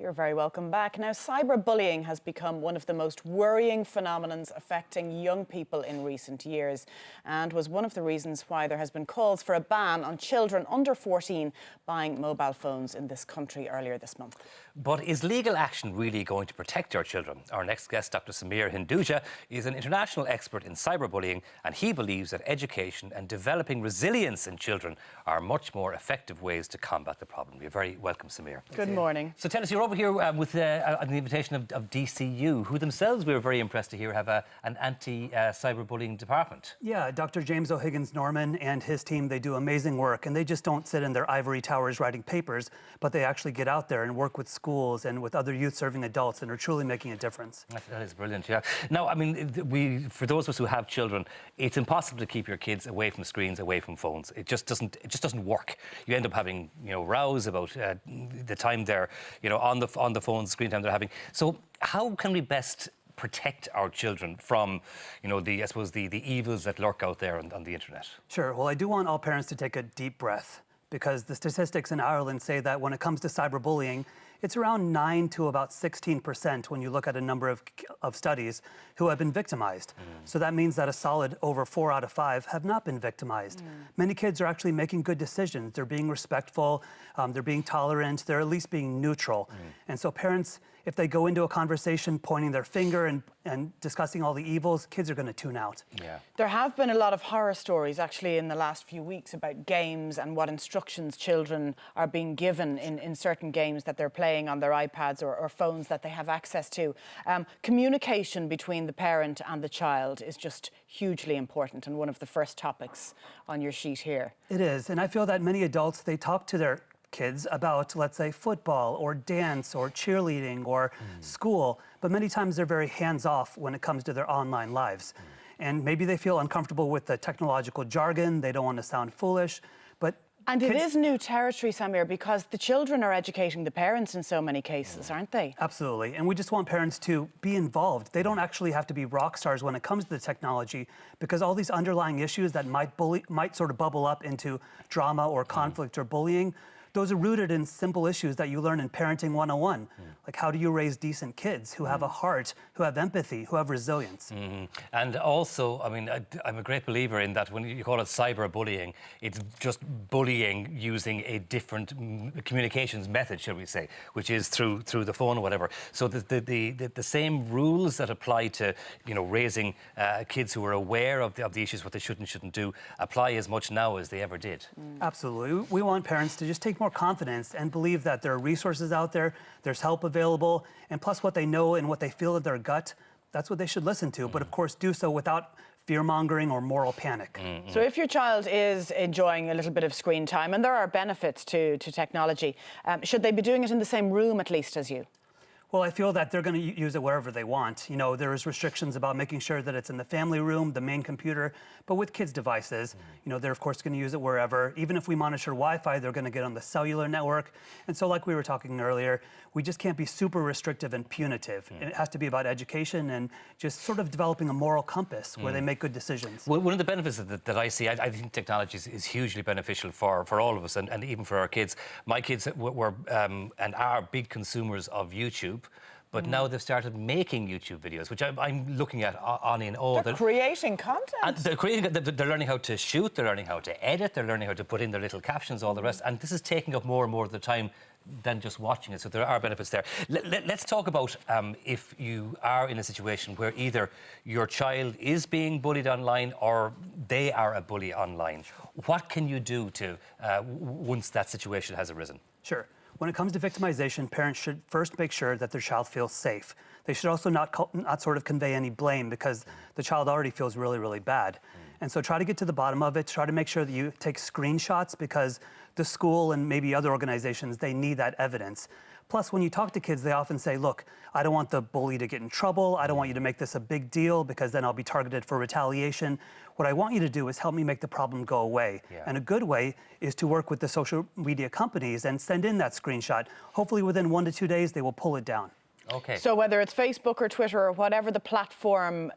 You're very welcome back. Now, cyberbullying has become one of the most worrying phenomenons affecting young people in recent years and was one of the reasons why there has been calls for a ban on children under 14 buying mobile phones in this country earlier this month. But is legal action really going to protect our children? Our next guest, Dr. Sameer Hinduja, is an international expert in cyberbullying, and he believes that education and developing resilience in children are much more effective ways to combat the problem. You're very welcome, Sameer. Good morning. So tell us, you're over here with an invitation of DCU, who themselves, we were very impressed to hear, have an anti-cyberbullying department. Yeah, Dr. James O'Higgins-Norman and his team, they do amazing work, and they just don't sit in their ivory towers writing papers, but they actually get out there and work with schools and with other youth-serving adults, and are truly making a difference. That is brilliant, yeah. Now, I mean, for those of us who have children, it's impossible to keep your kids away from screens, away from phones. It just doesn't work. You end up having, rows about the time they're, on the phone, screen time they're having. So how can we best protect our children from, the evils that lurk out there on the internet? Sure. Well, I do want all parents to take a deep breath, because the statistics in Ireland say that when it comes to cyberbullying, it's around 9 to about 16% when you look at a number of studies who have been victimized. So that means that a solid over 4 out of 5 have not been victimized. Many kids are actually making good decisions. They're being respectful, they're being tolerant, they're at least being neutral. And so parents, if they go into a conversation pointing their finger and discussing all the evils, kids are going to tune out. Yeah. There have been a lot of horror stories actually in the last few weeks about games and what instructions children are being given in certain games that they're playing on their iPads or phones that they have access to. Communication between the parent and the child is just hugely important, and one of the first topics on your sheet here. It is, and I feel that many adults, they talk to their kids about, let's say, football or dance or cheerleading or school, but many times they're very hands-off when it comes to their online lives. And maybe they feel uncomfortable with the technological jargon, they don't want to sound foolish, but And it is new territory, Sameer, because the children are educating the parents in so many cases, aren't they? Absolutely, and we just want parents to be involved. They don't actually have to be rock stars when it comes to the technology, because all these underlying issues that might sort of bubble up into drama or conflict or bullying, those are rooted in simple issues that you learn in Parenting 101. Like, how do you raise decent kids who have a heart, who have empathy, who have resilience? And also, I mean, I'm a great believer in that when you call it cyberbullying, it's just bullying using a different communications method, shall we say, which is through the phone or whatever. So the same rules that apply to, raising kids who are aware of the issues, what they should and shouldn't do, apply as much now as they ever did. Absolutely. We want parents to just take more confidence and believe that there are resources out there, there's help available, and plus what they know and what they feel in their gut, that's what they should listen to. But of course, do so without fear-mongering or moral panic. So if your child is enjoying a little bit of screen time, and there are benefits to technology, should they be doing it in the same room at least as you? Well, I feel that they're going to use it wherever they want. There's restrictions about making sure that it's in the family room, the main computer, but with kids' devices, they're of course going to use it wherever. Even if we monitor Wi-Fi, they're going to get on the cellular network. And so like we were talking earlier, we just can't be super restrictive and punitive. It has to be about education and just sort of developing a moral compass where they make good decisions. Well, one of the benefits that I see, I think technology is hugely beneficial for all of us and even for our kids. My kids were and are big consumers of YouTube. But now they've started making YouTube videos, which I'm looking at on in all. They're creating content. And they're learning how to shoot, they're learning how to edit, they're learning how to put in their little captions, all the rest. And this is taking up more and more of the time than just watching it. So there are benefits there. Let's talk about if you are in a situation where either your child is being bullied online or they are a bully online. What can you do to once that situation has arisen? Sure. When it comes to victimization, parents should first make sure that their child feels safe. They should also not sort of convey any blame, because the child already feels really, really bad. And so try to get to the bottom of it. Try to make sure that you take screenshots, because the school and maybe other organizations, they need that evidence. Plus, when you talk to kids, they often say, look, I don't want the bully to get in trouble. I don't want you to make this a big deal, because then I'll be targeted for retaliation. What I want you to do is help me make the problem go away. And a good way is to work with the social media companies and send in that screenshot. Hopefully within 1 to 2 days, they will pull it down. Okay. So whether it's Facebook or Twitter or whatever the platform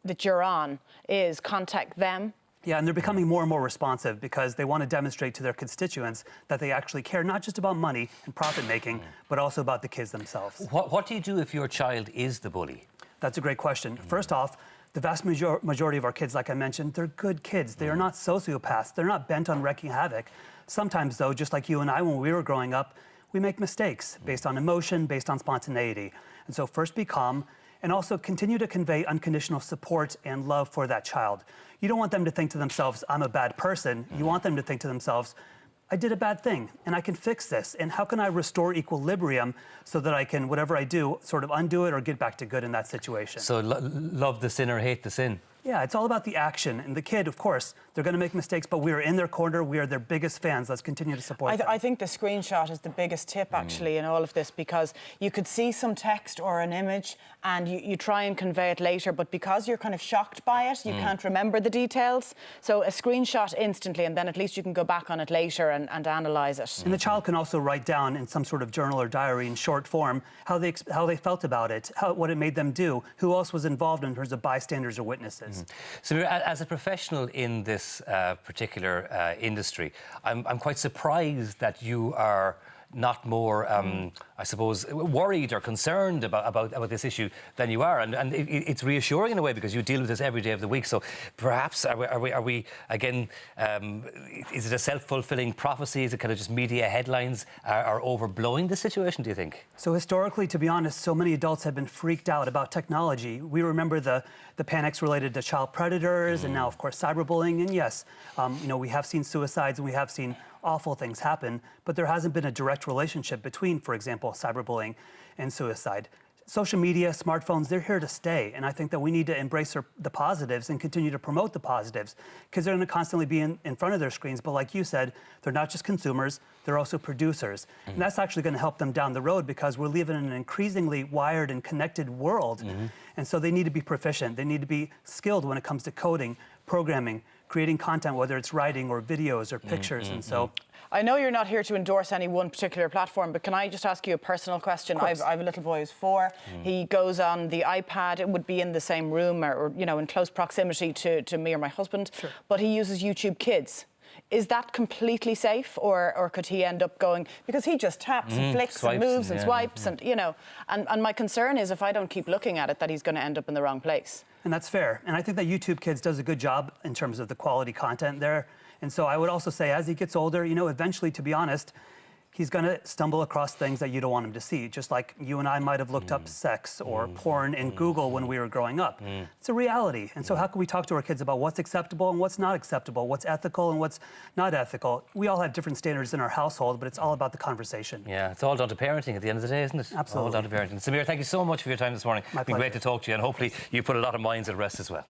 that you're on is, contact them Yeah, and they're becoming more and more responsive because they want to demonstrate to their constituents that they actually care not just about money and profit making, but also about the kids themselves. What do you do if your child is the bully? That's a great question. First off, the vast majority of our kids, like I mentioned, they're good kids. They are not sociopaths. They're not bent on wreaking havoc. Sometimes, though, just like you and I, when we were growing up, we make mistakes based on emotion, based on spontaneity. And so first be calm, and also continue to convey unconditional support and love for that child. You don't want them to think to themselves, I'm a bad person. You want them to think to themselves, I did a bad thing, and I can fix this. And how can I restore equilibrium so that I can, whatever I do, sort of undo it or get back to good in that situation? So love the sin or hate the sin? Yeah, it's all about the action. And the kid, of course, they're going to make mistakes, but we are in their corner. We are their biggest fans. Let's continue to support them. I think the screenshot is the biggest tip, actually, in all of this, because you could see some text or an image and you try and convey it later, but because you're kind of shocked by it, you can't remember the details. So a screenshot instantly, and then at least you can go back on it later and analyse it. And the child can also write down in some sort of journal or diary in short form how they felt about it, what it made them do, who else was involved in terms of bystanders or witnesses. So, as a professional in this particular industry, I'm quite surprised that you are not more, I suppose, worried or concerned about this issue than you are. And it's reassuring in a way because you deal with this every day of the week. So perhaps are we again, is it a self-fulfilling prophecy? Is it kind of just media headlines are overblowing the situation, do you think? So historically, to be honest, so many adults have been freaked out about technology. We remember the panics related to child predators and now, of course, cyberbullying. And yes, you know, we have seen suicides and we have seen awful things happen, but there hasn't been a direct relationship between, for example, cyberbullying and suicide. Social media, smartphones, they're here to stay. And I think that we need to embrace the positives and continue to promote the positives because they're going to constantly be in front of their screens. But like you said, they're not just consumers, they're also producers. And that's actually going to help them down the road because we're living in an increasingly wired and connected world. And so they need to be proficient. They need to be skilled when it comes to coding, programming, creating content, whether it's writing or videos or pictures. And so I know you're not here to endorse any one particular platform, but can I just ask you a personal question? I have a little boy who's 4. He goes on the iPad. It would be in the same room or you know, in close proximity to me or my husband. Sure. But he uses YouTube Kids. Is that completely safe, or could he end up going, because he just taps and flicks and moves and swipes and, you know, and my concern is if I don't keep looking at it that he's going to end up in the wrong place. And that's fair. And I think that YouTube Kids does a good job in terms of the quality content there. And so I would also say as he gets older, you know, eventually, to be honest, he's going to stumble across things that you don't want him to see, just like you and I might have looked up sex or porn in Google when we were growing up. It's a reality. And so how can we talk to our kids about what's acceptable and what's not acceptable, what's ethical and what's not ethical? We all have different standards in our household, but it's all about the conversation. Yeah, it's all down to parenting at the end of the day, isn't it? Absolutely. All down to parenting. Sameer, thank you so much for your time this morning. My It's been great pleasure. to talk to you, and hopefully you put a lot of minds at rest as well.